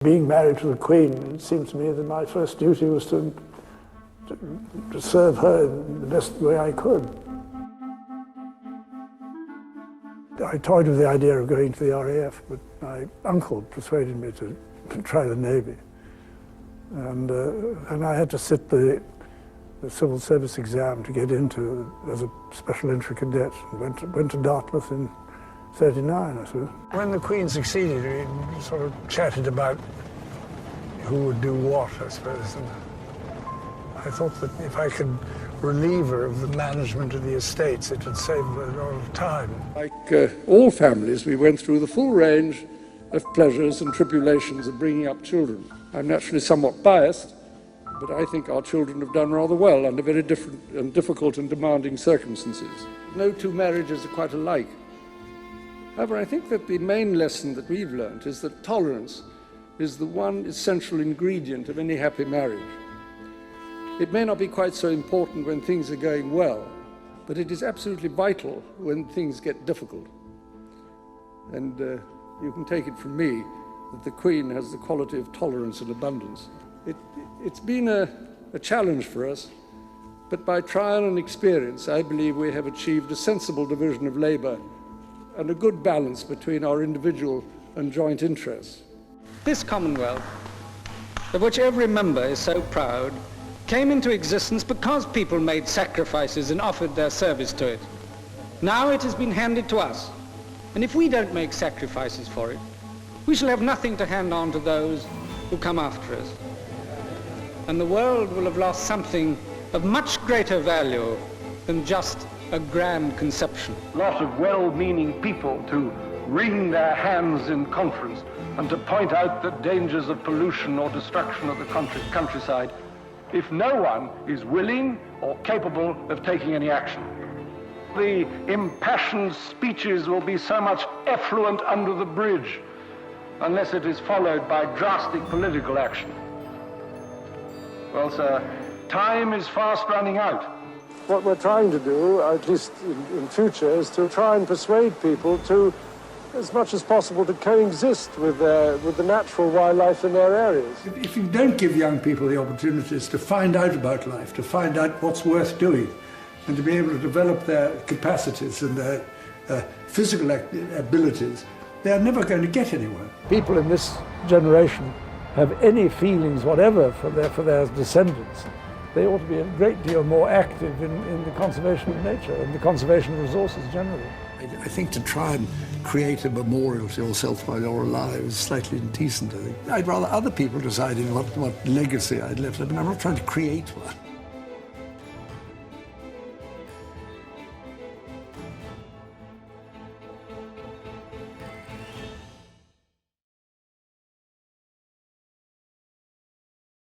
Being married to the Queen, it seemed to me that my first duty was to serve her in the best way I could. I toyed with the idea of going to the RAF, but my uncle persuaded me to try the Navy. And I had to sit the civil service exam to get into as a special entry cadet. Went to Dartmouth in '39, I suppose. When the Queen succeeded, we sort of chatted about who would do what, I suppose. And I thought that if I could relieve her of the management of the estates, it would save a lot of time. Like all families, we went through the full range of pleasures and tribulations of bringing up children. I'm naturally somewhat biased, but I think our children have done rather well under very different and difficult and demanding circumstances. No two marriages are quite alike. However, I think that the main lesson that we've learned is that tolerance is the one essential ingredient of any happy marriage. It may not be quite so important when things are going well, but it is absolutely vital when things get difficult. And you can take it from me that the Queen has the quality of tolerance and abundance. It's been a challenge for us, but by trial and experience, I believe we have achieved a sensible division of labour and a good balance between our individual and joint interests. This Commonwealth, of which every member is so proud, came into existence because people made sacrifices and offered their service to it. Now it has been handed to us, and if we don't make sacrifices for it, we shall have nothing to hand on to those who come after us. And the world will have lost something of much greater value than just a grand conception. A lot of well-meaning people to wring their hands in conference and to point out the dangers of pollution or destruction of the countryside, if no one is willing or capable of taking any action. The impassioned speeches will be so much effluent under the bridge unless it is followed by drastic political action. Well, sir, time is fast running out. What we're trying to do, at least in future, is to try and persuade people to, as much as possible, to coexist with the natural wildlife in their areas. If you don't give young people the opportunities to find out about life, to find out what's worth doing, and to be able to develop their capacities and their physical abilities, they're never going to get anywhere. People in this generation have any feelings whatever for their descendants. They ought to be a great deal more active in the conservation of nature and the conservation of resources generally. I think to try and create a memorial to yourself while you're alive is slightly indecent, I think. I'd rather other people decided what legacy I'd left. I mean, I'm not trying to create one.